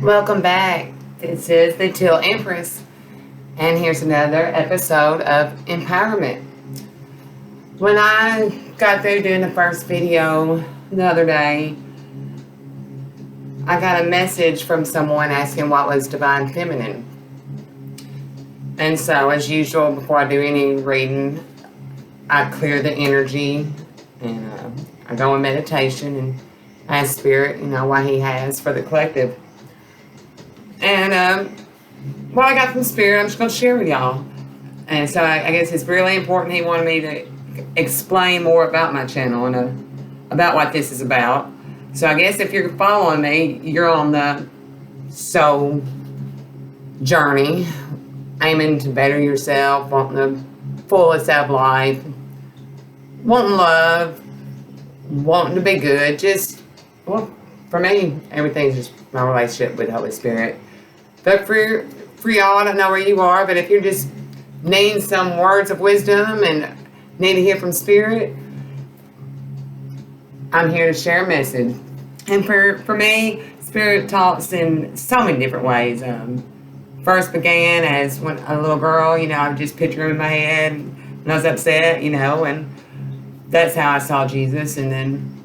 Welcome back. This is the Teal Empress, and here's another episode of Empowerment. When I got through doing the first video the other day, I got a message from someone asking what was Divine Feminine. And so, as usual, before I do any reading, I clear the energy and I go in meditation and ask Spirit, what He has for the collective. And what I got from Spirit, I'm just going to share with y'all. And so I guess it's really important. He wanted me to explain more about my channel and about what this is about. So I guess if you're following me, you're on the soul journey, aiming to better yourself, wanting the fullest out of life, wanting love, wanting to be good. For me, everything's just my relationship with the Holy Spirit. But for y'all, I don't know where you are, but if you're just needing some words of wisdom and need to hear from Spirit, I'm here to share a message. And for me, Spirit talks in so many different ways. First began as when a little girl, I would just picture him in my head and I was upset, and that's how I saw Jesus. And then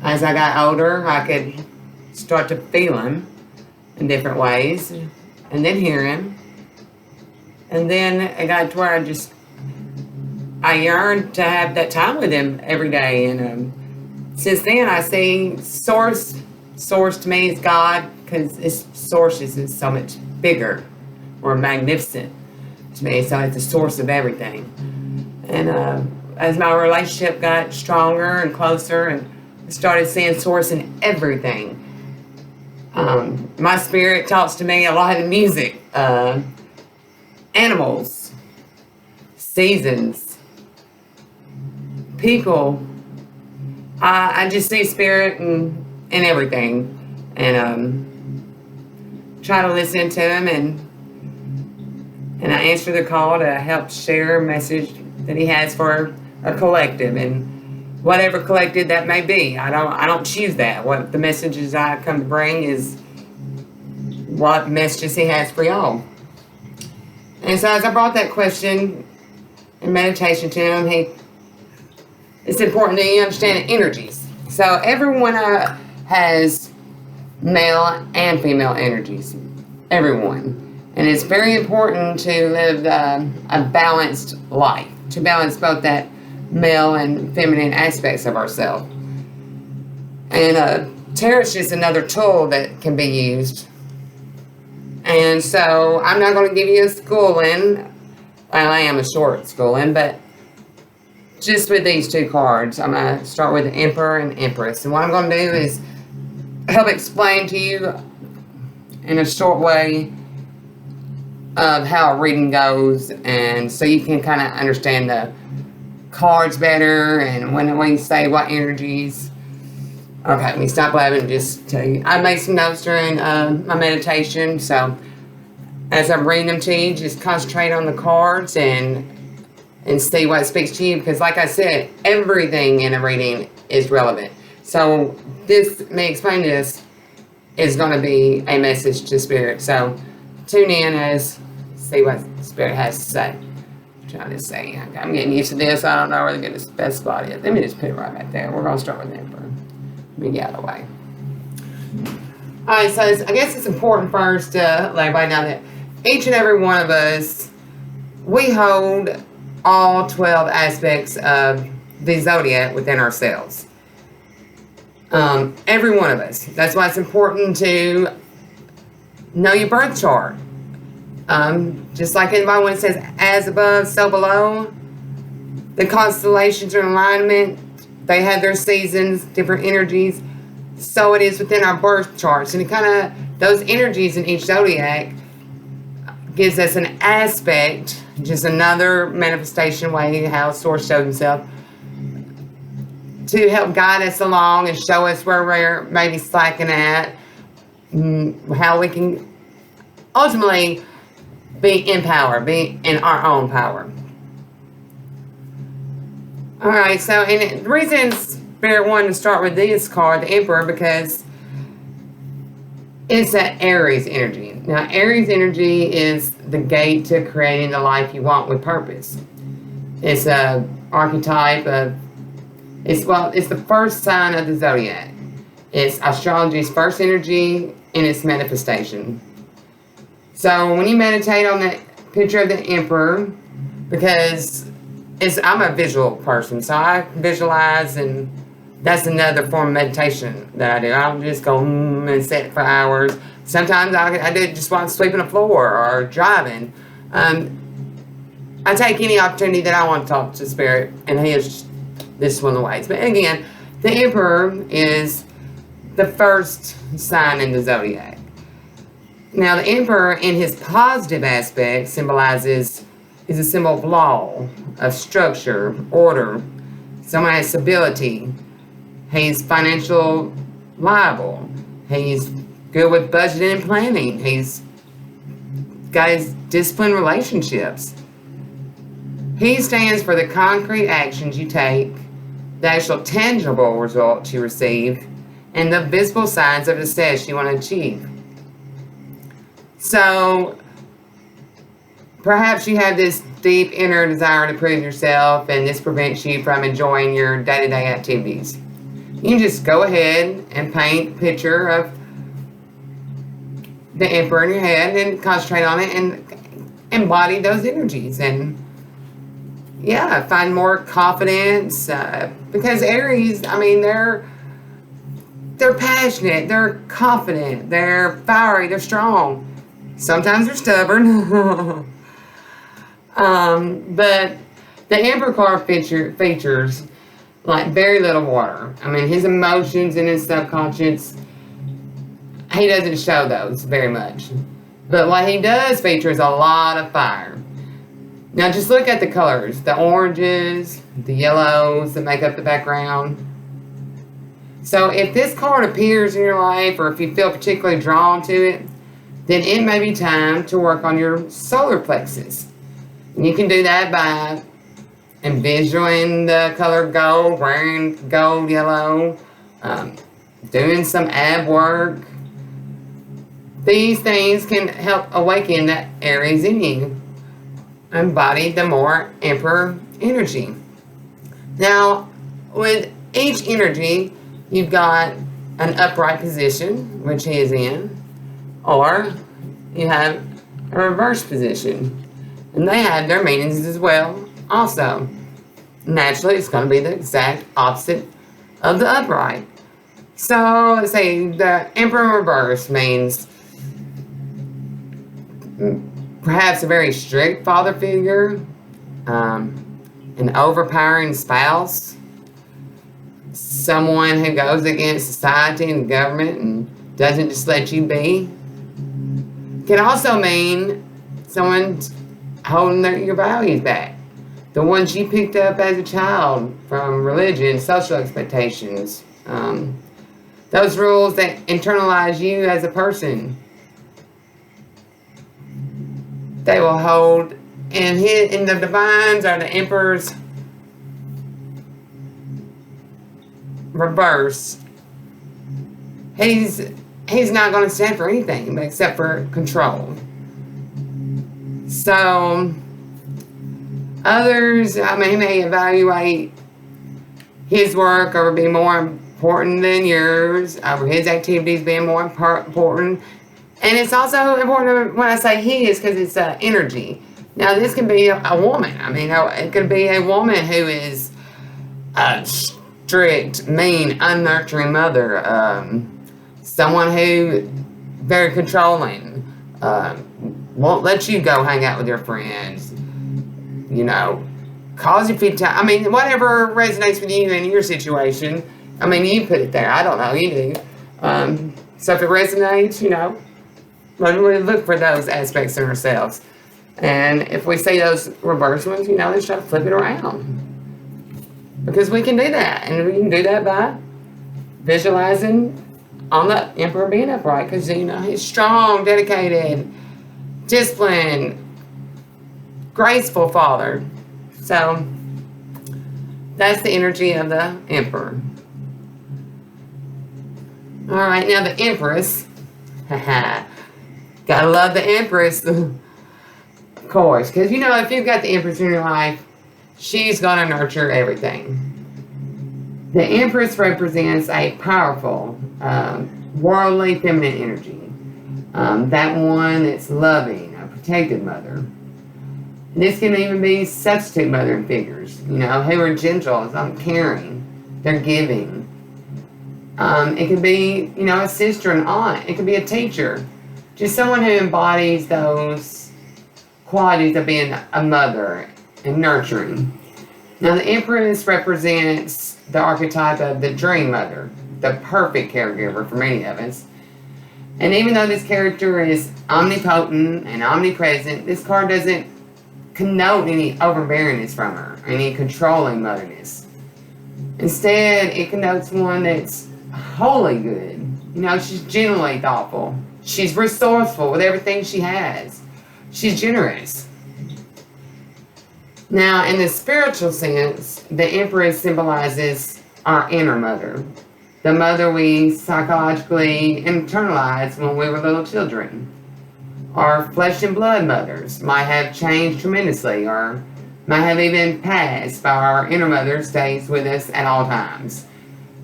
as I got older, I could start to feel him in different ways and then hear him. And then it got to where I yearned to have that time with him every day. And since then, I see source to me is God, because its source is so much bigger or magnificent to me. So it's the source of everything. And as my relationship got stronger and closer, and I started seeing source in everything. My spirit talks to me a lot in music, animals, seasons, people. I just see spirit in everything, and try to listen to him, and I answer the call to help share a message that he has for a collective, and whatever collective that may be. I don't choose that. What the messages I come to bring is what messages he has for y'all. And so as I brought that question in meditation to him, it's important that you understand the energies. So everyone has male and female energies. Everyone. And it's very important to live a balanced life, to balance both that male and feminine aspects of ourselves. And tarot is just another tool that can be used. And so I'm not going to give you a schooling. Well, I am a short schooling, but just with these two cards, I'm going to start with the Emperor and Empress. And what I'm going to do is help explain to you in a short way of how a reading goes, and so you can kind of understand the cards better, and when you say what energies. Okay, let me stop laughing and just tell you. I made some notes during my meditation, so as I'm reading them to you, just concentrate on the cards and see what speaks to you, because like I said, everything in a reading is relevant. So me explaining this is going to be a message to Spirit. So tune in as see what Spirit has to say. Trying to say, I'm getting used to this. I don't know where the good best spot is. Let me just put it right back there. We're going to start with the Emperor. Let me get out of the way. Alright, so I guess it's important first to let everybody know that each and every one of us, we hold all 12 aspects of the zodiac within ourselves. Every one of us. That's why it's important to know your birth chart. Just like anybody when it says as above, so below, the constellations are in alignment. They have their seasons, different energies. So it is within our birth charts. And it kind of, those energies in each zodiac gives us an aspect, just another manifestation way how Source shows himself, to help guide us along and show us where we're maybe slacking at, how we can ultimately be in power, be in our own power. Alright, so and the reason Spirit wanted to start with this card, the Emperor, because It's that Aries energy. Now, Aries energy is the gate to creating the life you want with purpose. It's a archetype of, it's the first sign of the zodiac. It's astrology's first energy in its manifestation. So when you meditate on the picture of the Emperor, because I'm a visual person, so I visualize, and that's another form of meditation that I do. I don't just go and sit for hours. Sometimes I do it just while I'm sweeping the floor or driving. I take any opportunity that I want to talk to Spirit, and this is one of the ways. But again, the Emperor is the first sign in the zodiac. Now, the Emperor, in his positive aspect, is a symbol of law, of structure, order. Someone has stability. He's financial liable. He's good with budgeting and planning. He's got his disciplined relationships. He stands for the concrete actions you take, the actual tangible results you receive, and the visible signs of success you want to achieve. So, perhaps you have this deep inner desire to prove yourself, and this prevents you from enjoying your day-to-day activities. You can just go ahead and paint a picture of the Emperor in your head and concentrate on it and embody those energies, and yeah, find more confidence, because Aries, I mean, they're passionate, they're confident, they're fiery, they're strong. Sometimes they're stubborn. But the Emperor card features like very little water. I mean, his emotions and his subconscious, he doesn't show those very much. But what he does feature is a lot of fire. Now just look at the colors, the oranges, the yellows that make up the background. So if this card appears in your life, or if you feel particularly drawn to it, then it may be time to work on your solar plexus. And you can do that by envisioning the color gold, wearing gold, yellow, doing some ab work. These things can help awaken that Aries in you. Embody the more Emperor energy. Now, with each energy, you've got an upright position, which he is in, or you have a reverse position. And they have their meanings as well, also. Naturally, it's going to be the exact opposite of the upright. So, let's say the Emperor reverse means perhaps a very strict father figure, an overpowering spouse, someone who goes against society and government and doesn't just let you be. Can also mean someone holding your values back, the ones you picked up as a child from religion, social expectations, those rules that internalize you as a person. They will hold, and in the divines or the Emperor's reverse, he's not going to stand for anything except for control. So others, I mean, he may evaluate his work over being more important than yours, over his activities being more important. And it's also important when I say he is because it's energy. Now, this can be a woman. I mean, it could be a woman who is a strict, mean, unnurturing mother. Someone who very controlling. Won't let you go hang out with your friends. You know, cause you feel time. I mean, whatever resonates with you in your situation. I mean, you put it there. I don't know. You do. So if it resonates, you know, we look for those aspects in ourselves. And if we see those reverse ones, you know, let's try to flip it around. Because we can do that. And we can do that by visualizing on the Emperor being upright. Because, you know, he's strong, dedicated, disciplined, graceful father. So that's the energy of the Emperor. Alright, now the Empress. Gotta love the Empress, of course. Because, if you've got the Empress in your life, she's gonna nurture everything. The Empress represents a powerful, worldly feminine energy. That one that's loving, a protected mother. This can even be substitute mothering figures, who are gentle, caring, they're giving. It could be, a sister, an aunt. It could be a teacher. Just someone who embodies those qualities of being a mother and nurturing. Now, the Empress represents the archetype of the dream mother, the perfect caregiver for many of us. And even though this character is omnipotent and omnipresent, this card doesn't connote any overbearingness from her, or any controlling motherness. Instead, it connotes one that's wholly good. She's genuinely thoughtful. She's resourceful with everything she has. She's generous. Now, in the spiritual sense, the Empress symbolizes our inner mother, the mother we psychologically internalized when we were little children. Our flesh and blood mothers might have changed tremendously, or might have even passed, but our inner mother stays with us at all times.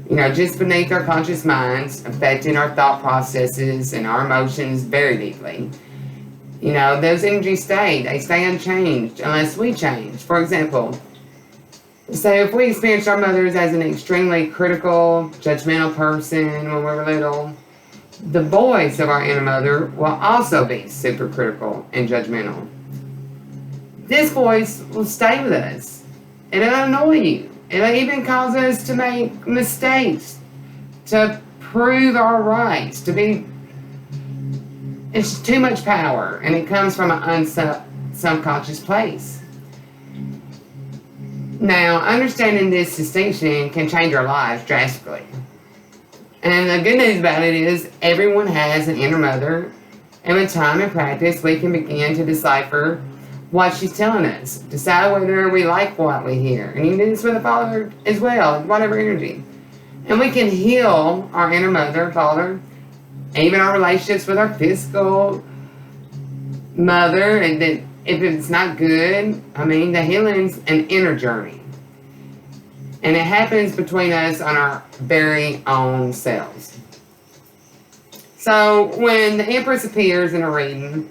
Just beneath our conscious minds, affecting our thought processes and our emotions very deeply. Those energies they stay unchanged unless we change. For example, so if we experience our mothers as an extremely critical, judgmental person when we were little, the voice of our inner mother will also be super critical and judgmental. This voice will stay with us. It'll annoy you. It'll even cause us to make mistakes, to prove our rights, it's too much power, and it comes from an subconscious place. Now, understanding this distinction can change our lives drastically. And the good news about it is everyone has an inner mother, and with time and practice, we can begin to decipher what she's telling us, decide whether we like what we hear. And you can do this with a father as well, whatever energy. And we can heal our inner mother, father, even our relationships with our physical mother, and that if it's not good, the healing's an inner journey. And it happens between us on our very own selves. So when the Empress appears in a reading,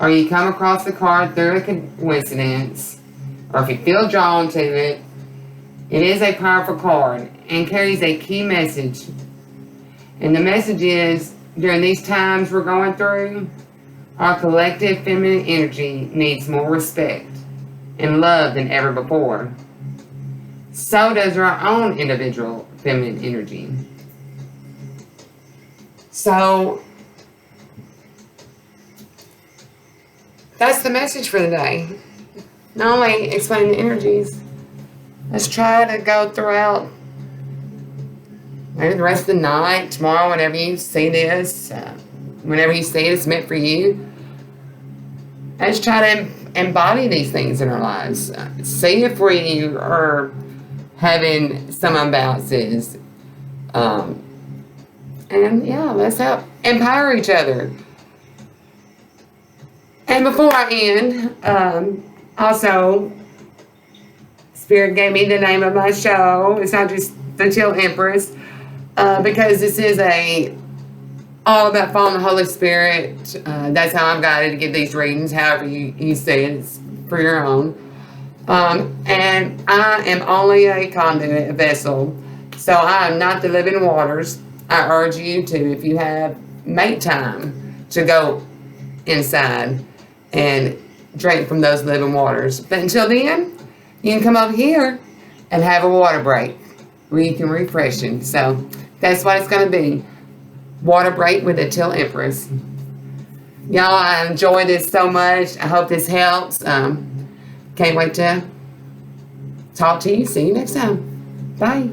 or you come across the card through a coincidence, or if you feel drawn to it, it is a powerful card and carries a key message. And the message is, during these times we're going through, our collective feminine energy needs more respect and love than ever before. So does our own individual feminine energy. So, that's the message for the day. Not only explain the energies, let's try to go throughout maybe the rest of the night, tomorrow, whenever you see this, whenever you see it's meant for you. Let's try to embody these things in our lives. See if we are having some imbalances. And let's help empower each other. And before I end, also, Spirit gave me the name of my show. It's not just the Teal Empress, because this is all about following the Holy Spirit. That's how I'm guided to give these readings, however you see it. It's for your own. And I am only a conduit, a vessel. So I am not the living waters. I urge you to, if you make time to go inside and drink from those living waters. But until then, you can come over here and have a water break where you can refresh. So that's what it's going to be. Water break with the Teal Empress. Y'all, I enjoyed this so much. I hope this helps. Can't wait to talk to you. See you next time. Bye.